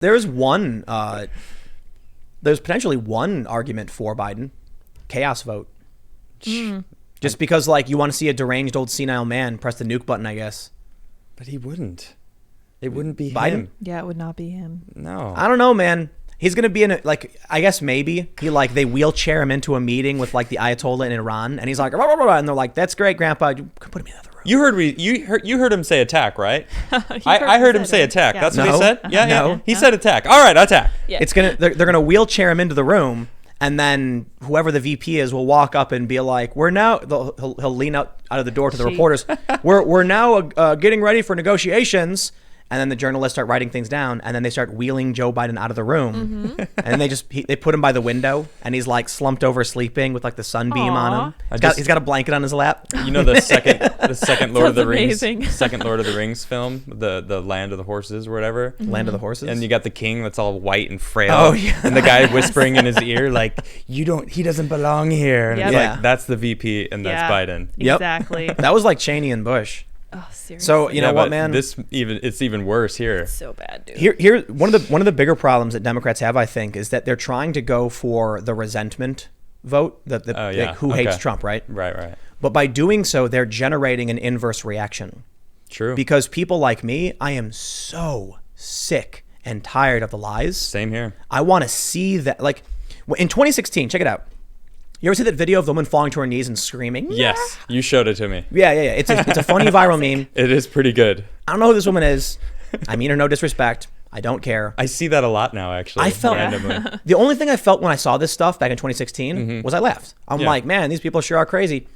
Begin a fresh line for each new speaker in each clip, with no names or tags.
There's potentially one argument for Biden. Chaos vote. Just because, like, you want to see a deranged old senile man press the nuke button, I guess.
But he wouldn't. It wouldn't be
Biden?
him.
Yeah, it would not be him.
No.
I don't know, man. He's going to be in a, like, I guess maybe they wheelchair him into a meeting with, like, the Ayatollah in Iran. And he's like, rah, rah, rah, and they're like, that's great, Grandpa. You can put him in the other room.
You heard him say attack, right? I heard him say attack.
Yeah.
That's what he said? Yeah,
No.
yeah. He said attack. All right, attack.
Yeah.
They're going to wheelchair him into the room. And then whoever the VP is will walk up and be like, "We're now." He'll lean out of the door to the reporters. We're now getting ready for negotiations. And then the journalists start writing things down, and then they start wheeling Joe Biden out of the room. And they put him by the window, and he's like slumped over sleeping with like the sunbeam on him. He's got a blanket on his lap.
You know the second Lord of the
amazing.
Rings, second Lord of the Rings film, the Land of the Horses or whatever.
Land of the Horses.
And you got the king that's all white and frail.
Oh, yeah.
And the guy whispering in his ear like, he doesn't belong here. And
Yep.
it's
Yeah.
like, that's the VP and that's Biden.
Yep.
Exactly.
That was like Cheney and Bush.
Oh, seriously.
So you know what,
but
man?
it's even worse here.
so bad, dude.
Here, one of the bigger problems that Democrats have, I think, is that they're trying to go for the resentment vote, who hates Trump, right?
Right.
But by doing so, they're generating an inverse reaction.
True.
Because people like me, I am so sick and tired of the lies.
Same here.
I want to see that. Like in 2016, check it out. You ever see that video of the woman falling to her knees and screaming?
Yes, you showed it to me.
Yeah. It's a funny viral meme.
It is pretty good.
I don't know who this woman is. I mean her no disrespect. I don't care.
I see that a lot now, actually.
I felt
randomly.
the only thing I felt when I saw this stuff back in 2016 was I laughed. I'm like, man, these people sure are crazy.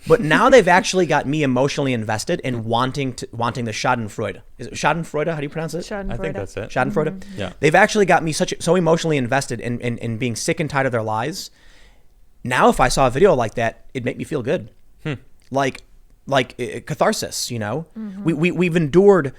But now they've actually got me emotionally invested in wanting the Schadenfreude. Is it Schadenfreude? How do you pronounce it?
I think that's it.
Schadenfreude.
Yeah.
They've actually got me so emotionally invested in being sick and tired of their lies. Now, if I saw a video like that, it'd make me feel good. Like catharsis, you know? We've endured,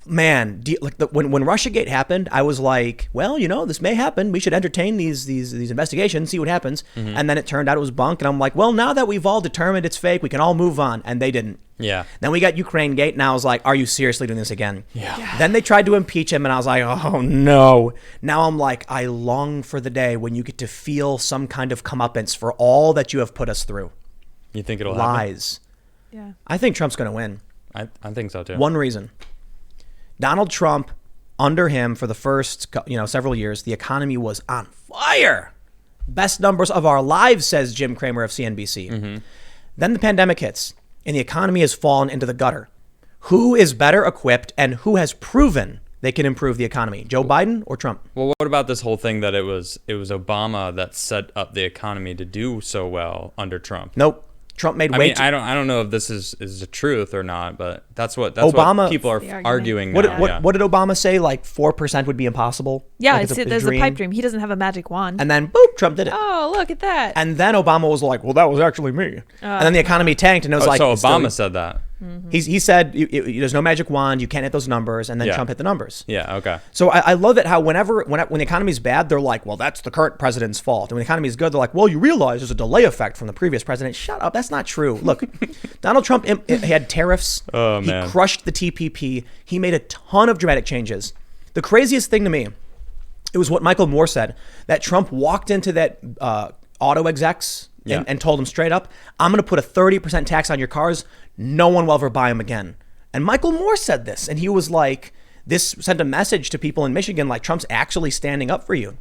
man, when Russiagate happened, I was like, well, you know, this may happen. We should entertain these investigations, see what happens. And then it turned out it was bunk. And I'm like, well, now that we've all determined it's fake, we can all move on. And they didn't.
Yeah.
Then we got Ukraine Gate, and I was like, are you seriously doing this again?
Yeah.
Then they tried to impeach him, and I was like, oh, no. Now I'm like, I long for the day when you get to feel some kind of comeuppance for all that you have put us through.
You think it'll happen?
Lies.
Yeah.
I think Trump's going to win.
I think so, too.
One reason. Donald Trump, under him for the first several years, the economy was on fire. Best numbers of our lives, says Jim Cramer of CNBC. Then the pandemic hits, and the economy has fallen into the gutter. Who is better equipped and who has proven they can improve the economy? Joe Biden or Trump?
Well, what about this whole thing that it was Obama that set up the economy to do so well under Trump?
Nope. Trump made way too...
I don't know if this is the truth or not, but that's what
Obama,
people are arguing
what,
now.
What did Obama say? Like 4% would be impossible?
Yeah,
like
there's a pipe dream. He dodoesn't have a magic wand.
And then, boop, Trump did it.
Oh, look at that.
And then Obama was like, well, that was actually me. And then the economy tanked, and it was like...
So Obama said that.
He said, there's no magic wand, you can't hit those numbers, and then Trump hit the numbers.
Yeah, okay.
So I love it how when the economy's bad, they're like, well, that's the current president's fault. And when the economy's good, they're like, well, you realize there's a delay effect from the previous president. Shut up, that's not true. Look, Donald Trump had tariffs.
Oh, man.
He crushed the TPP. He made a ton of dramatic changes. The craziest thing to me, it was what Michael Moore said, that Trump walked into that auto execs and told them straight up, I'm going to put a 30% tax on your cars. No one will ever buy them again. And Michael Moore said this, and he was like, this sent a message to people in Michigan, like Trump's actually standing up for you.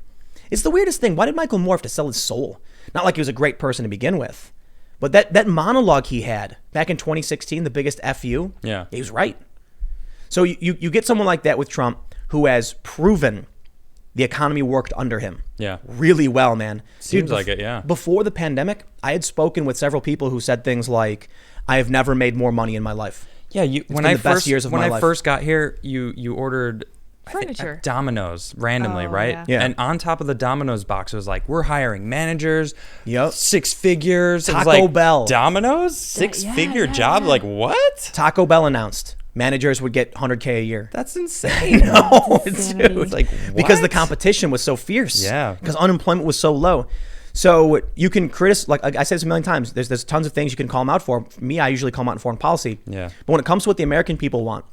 It's the weirdest thing. Why did Michael Moore have to sell his soul? Not like he was a great person to begin with, but that monologue he had back in 2016, the biggest FU, he was right. So you get someone like that with Trump who has proven the economy worked under him really well, man.
Seems like it, yeah.
Before the pandemic, I had spoken with several people who said things like, I have never made more money in my life.
Yeah, when I first got here, you ordered
furniture,
Domino's randomly, right?
Yeah.
And on top of the Domino's box, it was like, we're hiring managers.
Yep.
6 figures.
Taco Bell.
Domino's 6-figure job. Like what?
Taco Bell announced managers would get $100K a year.
That's insane.
No, dude.
It's like what?
Because the competition was so fierce.
Yeah.
Because unemployment was so low. So you can criticize, like I said this a million times, there's tons of things you can call them out for. For me, I usually call them out in foreign policy.
Yeah.
But when it comes to what the American people want,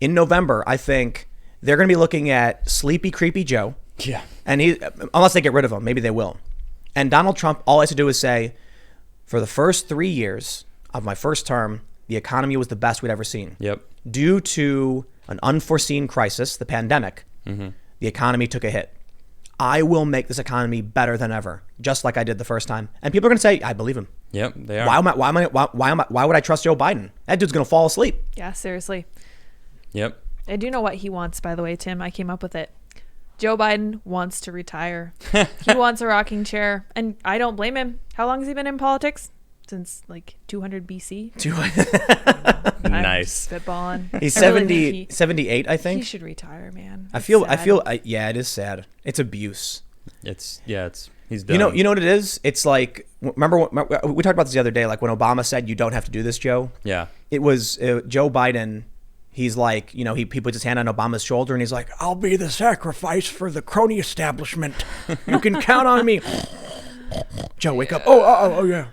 in November, I think they're going to be looking at sleepy, creepy Joe.
Yeah.
And unless they get rid of him, maybe they will. And Donald Trump, all he has to do is say, for the first 3 years of my first term, the economy was the best we'd ever seen.
Yep.
Due to an unforeseen crisis, the pandemic, the economy took a hit. I will make this economy better than ever, just like I did the first time. And people are going to say, I believe him.
Yep, they are.
Why would I trust Joe Biden? That dude's going to fall asleep.
Yeah, seriously.
Yep.
I do know what he wants, by the way, Tim. I came up with it. Joe Biden wants to retire. He wants a rocking chair. And I don't blame him. How long has he been in politics? Since like 200 BC?
Nice.
Spitballing.
He's 78, I think.
He should retire, man.
I feel, yeah, it is sad. It's abuse.
It's he's done.
You know what it is? It's like, remember we talked about this the other day, like when Obama said, you don't have to do this, Joe.
Yeah.
It was Joe Biden. He's like, he puts his hand on Obama's shoulder and he's like, I'll be the sacrifice for the crony establishment. You can count on me. Joe, wake up. Oh, yeah.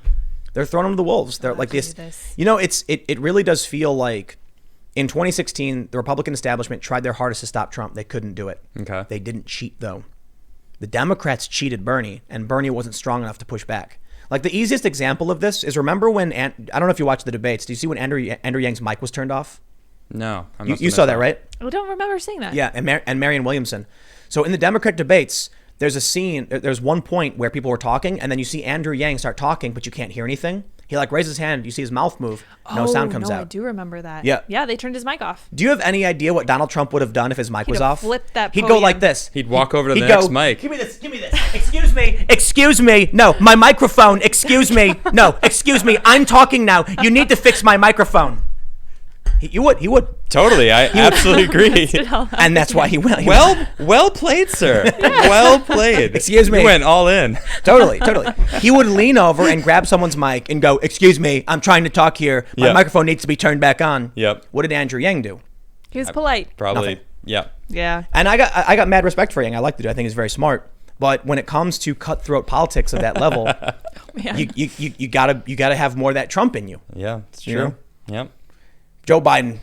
They're throwing him to the wolves. They're like this. It really does feel like in 2016, the Republican establishment tried their hardest to stop Trump. They couldn't do it.
Okay.
They didn't cheat, though. The Democrats cheated Bernie, and Bernie wasn't strong enough to push back. Like the easiest example of this is, remember when, I don't know if you watched the debates. Do you see when Andrew Yang's mic was turned off?
No.
You saw that, right?
I don't remember seeing that.
Yeah, and Marianne Williamson. So in the Democrat debates, there's a scene, there's one point where people were talking, and then you see Andrew Yang start talking, but you can't hear anything. He like raises his hand, you see his mouth move, no sound comes out.
I do remember that.
Yeah.
Yeah, they turned his mic off.
Do you have any idea what Donald Trump would have done if his mic was off?
Flipped that
He'd go
podium.
like this.
He'd walk over to the next mic.
Give me this. Excuse me. No, my microphone. Excuse me. No, excuse me. I'm talking now. You need to fix my microphone. He would.
Totally, I absolutely agree.
And that's why he went.
Well played, sir. Well played.
Excuse me.
You went all in.
Totally. He would lean over and grab someone's mic and go, excuse me, I'm trying to talk here. My microphone needs to be turned back on.
Yep.
What did Andrew Yang do?
He was polite.
Probably.
Nothing.
Yeah.
Yeah.
And I got mad respect for Yang. I like the dude. I think he's very smart. But when it comes to cutthroat politics of that level, you gotta have more of that Trump in you.
Yeah, it's true.
You know?
Yep.
Joe Biden,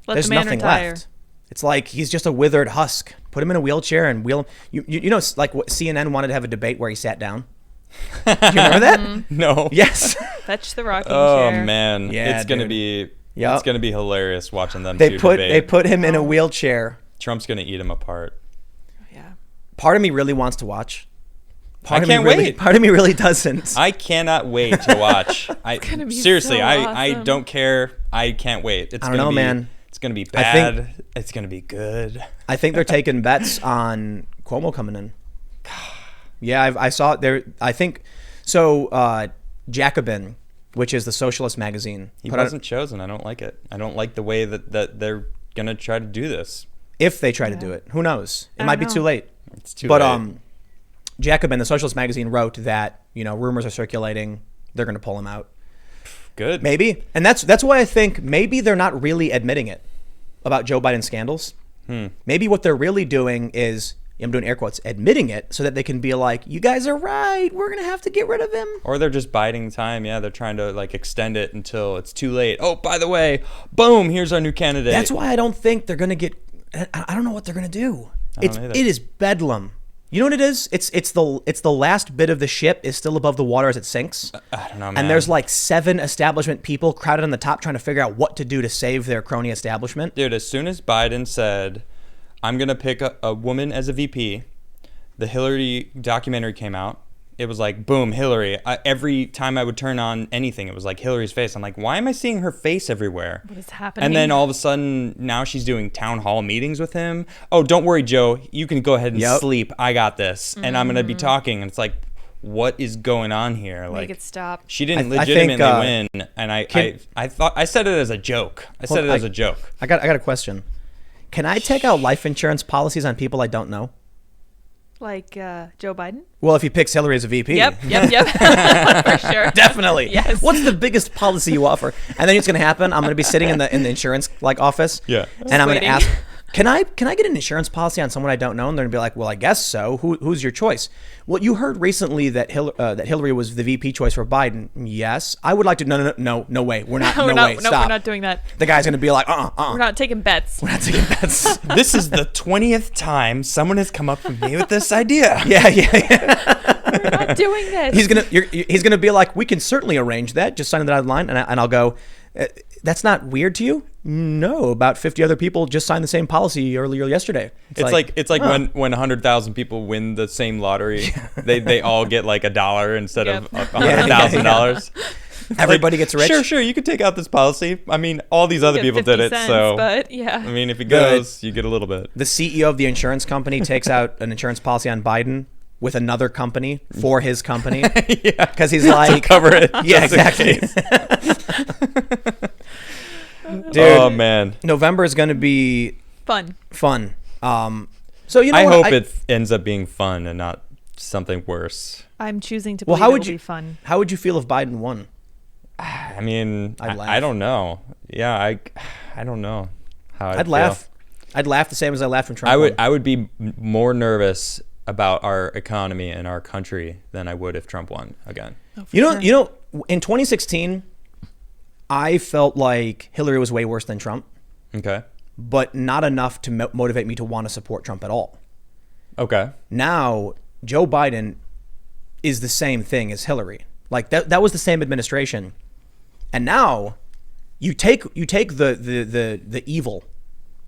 there's
the man
nothing
retire.
left. It's like he's just a withered husk. Put him in a wheelchair and wheel him. You know, like what CNN wanted to have a debate where he sat down. Do you remember that?
No.
Yes.
Fetch the rocking
Oh
chair.
man,
Yeah,
it's gonna
dude.
be
Yep.
it's gonna be hilarious watching them.
They
two
put
debate.
him in a wheelchair.
Trump's gonna eat him apart.
Yeah.
Part of me really wants to watch.
I can't wait.
Part of me really doesn't.
I cannot wait to watch.
gonna be
Seriously,
so
I
awesome.
don't care. I can't wait. It's
I don't know, man.
It's gonna be
I
bad.
think-
It's gonna be good.
I think they're taking bets on Cuomo coming in. Yeah, I saw it there. I think so. Jacobin, which is the socialist magazine,
He
put out-
wasn't chosen. I don't like it. I don't like the way that they're gonna try to do this.
if they try to do it. Who knows? It
I
might
don't
be
know.
too late.
It's too
But
late.
Jacobin, the socialist magazine, wrote that rumors are circulating. They're going to pull him out.
Good.
Maybe, and that's why I think maybe they're not really admitting it about Joe Biden scandals. Maybe what they're really doing is, I'm doing air quotes, admitting it so that they can be like, you guys are right. We're going to have to get rid of him.
Or they're just biding time. Yeah, they're trying to like extend it until it's too late. Oh, by the way, boom, here's our new candidate.
That's why I don't think they're going to get. I don't know what they're going to do.
don't either.
It is bedlam. You know what it is? It's the last bit of the ship is still above the water as it sinks.
I don't know, man.
And there's like 7 establishment people crowded on the top trying to figure out what to do to save their crony establishment.
Dude, as soon as Biden said, I'm going to pick a woman as a VP, the Hillary documentary came out. It was like, boom, Hillary. Every time I would turn on anything, it was like Hillary's face. I'm like, why am I seeing her face everywhere?
What is happening?
And then all of a sudden, now she's doing town hall meetings with him. Oh, don't worry, Joe. You can go ahead and sleep. I got this. And I'm going to be talking. And it's like, what is going on here?
Make
Like,
it stop.
she didn't
I
legitimately
think,
win. And I thought I said it as a joke. I said it as a joke.
I got a question. Can I take out life insurance policies on people I don't know?
Like Joe Biden?
Well, if he picks Hillary as a VP.
Yep. For sure.
Definitely.
Yes.
What's the biggest policy you offer? And then it's going to happen. I'm going to be sitting in the insurance office.
Yeah.
And I'm going to
waiting.
ask. Can I get an insurance policy on someone I don't know? And they're gonna be like, well, I guess so. Who's your choice? Well, you heard recently that Hillary was the VP choice for Biden. Yes, I would like to. No way. We're not.
we're
Way.
not,
Stop.
we're not doing that.
The guy's gonna be like,
We're not taking bets.
We're not taking bets.
This is the 20th time someone has come up with me with this idea.
yeah.
We're not doing this.
He's gonna be like, we can certainly arrange that. Just sign the dotted line, and I'll go. That's not weird to you? No, about 50 other people just signed the same policy earlier yesterday.
It's like when 100,000 people win the same lottery, they all get like $1 instead of $100,000.
Everybody gets rich.
Sure, you could take out this policy. I mean, all these other people did it, so.
But yeah.
I mean, if it goes, you get a little bit.
The CEO of the insurance company takes out an insurance policy on Biden with another company for his company.
Yeah,
because he's like
to cover it.
Yeah, exactly. Dude,
oh man,
November is going to be
fun.
So you know,
I hope it ends up being fun and not something worse.
I'm choosing to
Well,
believe
how would
it'll
you
be fun.
How would you feel if Biden won?
I mean,
I'd laugh.
I don't know. Yeah, I don't know how
I'd laugh. I'd laugh the same as I laughed when Trump won.
I would be more nervous about our economy and our country than I would if Trump won again.
Oh, for
You
sure.
know, in 2016, I felt like Hillary was way worse than Trump,
Okay.
but not enough to motivate me to want to support Trump at all.
Okay.
Now, Joe Biden is the same thing as Hillary. Like that was the same administration. And now you take the evil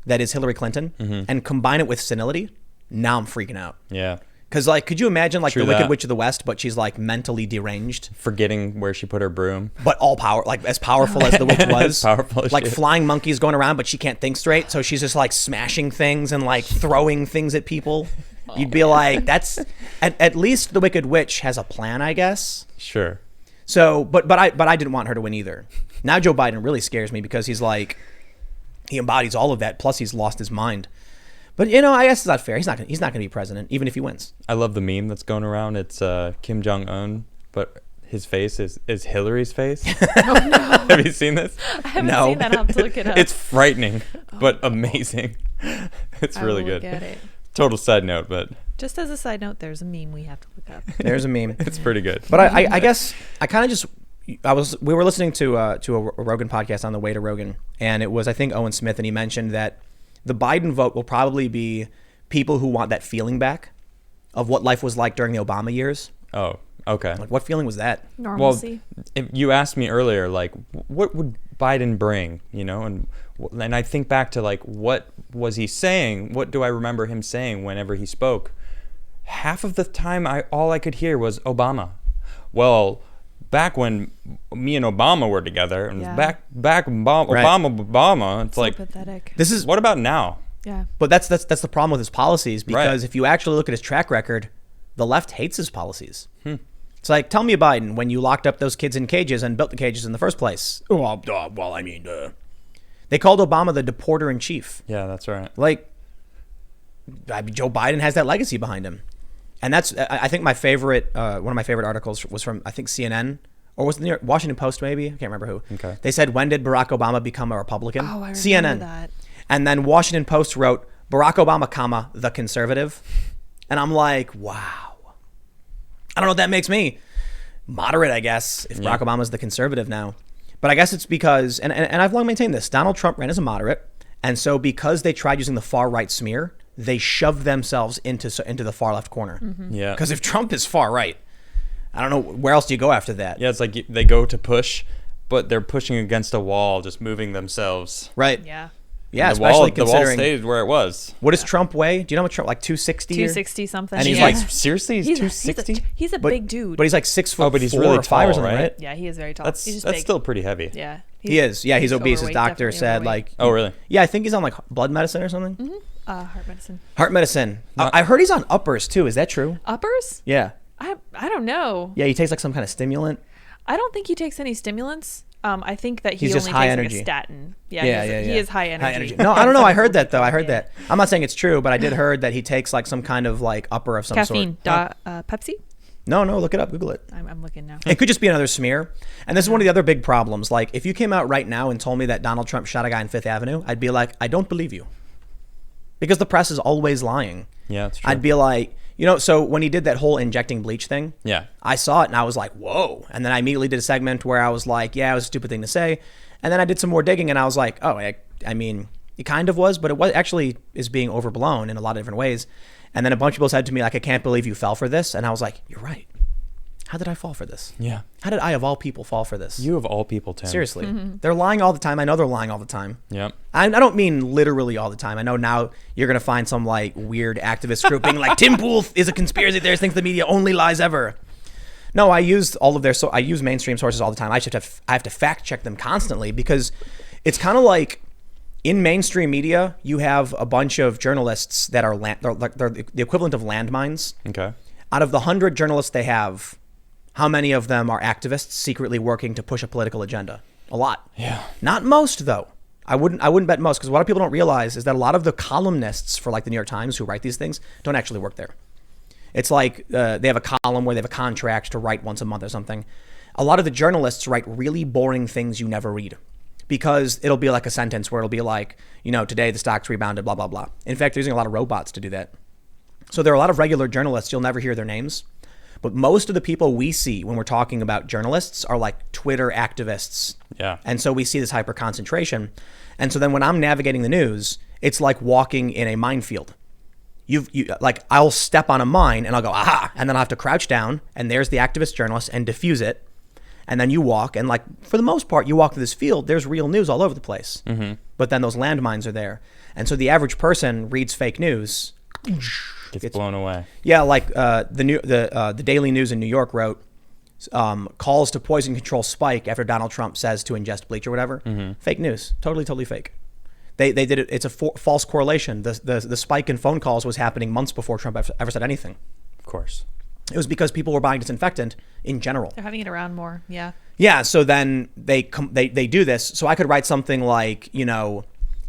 that is Hillary Clinton and combine it with senility. Now I'm freaking out.
Yeah.
Because, like, could you imagine, like,
True
the Wicked
that.
Witch of the West, but she's, like, mentally deranged,
Forgetting where she put her broom.
but all power, like, as powerful as the witch was.
Powerful as
like,
she is.
flying monkeys going around, but she can't think straight, so she's just, like, smashing things and, like, throwing things at people. You'd be like, that's... At least the Wicked Witch has a plan, I guess.
Sure.
So, but I didn't want her to win either. Now Joe Biden really scares me because he's, like... He embodies all of that, plus he's lost his mind. But, you know, I guess it's not fair. He's not gonna be president, even if he wins.
I love the meme that's going around. It's Kim Jong-un, but his face is Hillary's face.
Oh, no.
Have you seen this?
I haven't
No.
seen that. I'll have to look it up.
It's frightening, but amazing. It's
I
really
will
good.
Get it.
Total side note, but
Just as a side note, there's a meme we have to look up.
There's a meme.
it's pretty good.
But I guess I kind of just we were listening to a Rogan podcast on the way to Rogan, and it was, I think, Owen Smith, and he mentioned that the Biden vote will probably be people who want that feeling back of what life was like during the Obama years.
Oh, okay.
Like, what feeling was that?
Normalcy.
You asked me earlier, like, what would Biden bring, you know? And I think back to, like, what was he saying? What do I remember him saying whenever he spoke? Half of the time, all I could hear was Obama. Well, back when me and Obama were together, and
Yeah.
back Obama, it's
so
like,
pathetic.
This is,
what about now?
Yeah.
but that's the problem with his policies, because
Right.
if you actually look at his track record, the left hates his policies. It's like, tell me, Biden, when you locked up those kids in cages and built the cages in the first place. Well, I mean, they called Obama the deporter in chief.
Yeah, that's right.
Like, I mean, Joe Biden has that legacy behind him. And that's, I think, my favorite, one of my favorite articles was from, I think, CNN, or was it the Washington Post, maybe? I can't remember who.
Okay.
They said, when did Barack Obama become a Republican?
Oh, I remember
CNN.
that.
And then Washington Post wrote, Barack Obama, the conservative. And I'm like, wow. I don't know what that makes me. Moderate, I guess, if
Yeah.
Barack Obama's the conservative now. But I guess it's because, and I've long maintained this, Donald Trump ran as a moderate. And so because they tried using the far right smear, they shoved themselves into the far left corner.
Yeah.
Because if Trump is far right, I don't know, where else do you go after that?
Yeah, it's like they go to push, but they're pushing against a wall, just moving themselves.
Right.
Yeah.
Yeah,
the wall,
especially
the wall
considering.
stayed where it was.
What does Trump weigh? Do you know what Trump, like 260?
260 something.
And he's
yeah.
like,
Seriously, he's 260.
He's a
But-
big dude.
But he's like 6 foot
Oh, but he's
4
really
or 5 or
tall,
something,
right?
right?
yeah, he is very tall.
That's
he's just
that's
big.
still pretty heavy.
Yeah.
He is. Yeah, he's obese. His
overweight,
doctor
definitely
said,
overweight.
like...
Oh, really?
Yeah, I think he's on, like, blood medicine or something.
Heart medicine.
Heart medicine. I heard he's on uppers, too. Is that true?
Uppers?
Yeah.
I don't know.
Yeah, he takes, like, some kind of stimulant.
I don't think he takes any stimulants. I think that he
He's
only
just
takes
high
like
energy.
a statin. Yeah,
Yeah,
he is high energy.
No, I don't know. I heard that, though. I heard
Yeah.
that. I'm not saying it's true, but I did heard that he takes, like, some kind of, like, upper of some
Caffeine.
sort.
Pepsi?
No, look it up. Google it.
I'm looking now.
It could just be another smear. And this is one of the other big problems. Like, if you came out right now and told me that Donald Trump shot a guy on Fifth Avenue, I'd be like, I don't believe you. because the press is always lying.
Yeah, that's true.
I'd be like, so when he did that whole injecting bleach thing,
Yeah.
I saw it and I was like, whoa. And then I immediately did a segment where I was like, yeah, it was a stupid thing to say. And then I did some more digging and I was like, oh, I mean, it kind of was, but it was actually is being overblown in a lot of different ways. And then a bunch of people said to me, like, I can't believe you fell for this. And I was like, you're right. How did I fall for this?
Yeah.
How did I, of all people, fall for this?
You of all people, Tim.
Seriously. They're lying all the time. I know they're lying all the time.
Yep.
I don't mean literally all the time. I know now you're going to find some like weird activist group being like, Tim Pool is a conspiracy theorist, thinks the media only lies ever. No, I use all of I use mainstream sources all the time. I have to fact check them constantly because it's kind of like in mainstream media, you have a bunch of journalists that are they're the equivalent of landmines.
Okay. Out
of the 100 journalists they have, how many of them are activists secretly working to push a political agenda? A lot.
Yeah.
Not most, though. I wouldn't bet most, because a lot of people don't realize is that a lot of the columnists for like the New York Times who write these things don't actually work there. It's like they have a column where they have a contract to write once a month or something. A lot of the journalists write really boring things you never read, because it'll be like a sentence where it'll be like, today the stocks rebounded, blah, blah, blah. In fact, they're using a lot of robots to do that. So there are a lot of regular journalists. You'll never hear their names. But most of the people we see when we're talking about journalists are like Twitter activists.
Yeah.
And so we see this hyper concentration. And so then when I'm navigating the news, it's like walking in a minefield. Like I'll step on a mine and I'll go, aha, and then I'll have to crouch down and there's the activist journalist and diffuse it. And then you walk and like, for the most part, you walk through this field, there's real news all over the place. Mm-hmm. But then those landmines are there. And so the average person reads fake news.
Gets blown away.
Yeah, like the Daily News in New York wrote, calls to poison control spike after Donald Trump says to ingest bleach or whatever. Mm-hmm. Fake news, totally fake. They did it. It's a false correlation. The spike in phone calls was happening months before Trump ever said anything.
Of course,
it was because people were buying disinfectant in general.
They're having it around more. Yeah.
Yeah. So then they do this. So I could write something like,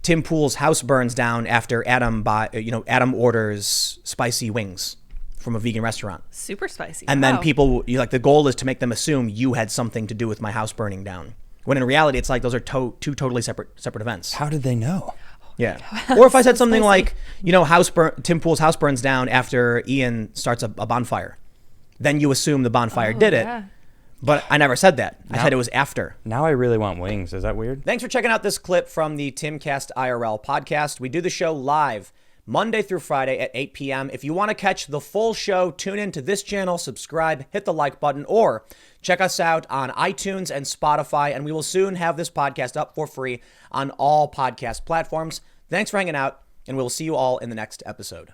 Tim Pool's house burns down after Adam orders spicy wings from a vegan restaurant.
Super spicy.
And then people, the goal is to make them assume you had something to do with my house burning down. When in reality, it's like those are two totally separate events.
How did they know?
Yeah. Or if I said something like, Tim Pool's house burns down after Ian starts a bonfire, then you assume the bonfire did it. Yeah. But I never said that. I said it was after.
Now I really want wings. Is that weird?
Thanks for checking out this clip from the Timcast IRL podcast. We do the show live Monday through Friday at 8 p.m. If you want to catch the full show, tune in to this channel, subscribe, hit the like button, or check us out on iTunes and Spotify. And we will soon have this podcast up for free on all podcast platforms. Thanks for hanging out, and we'll see you all in the next episode.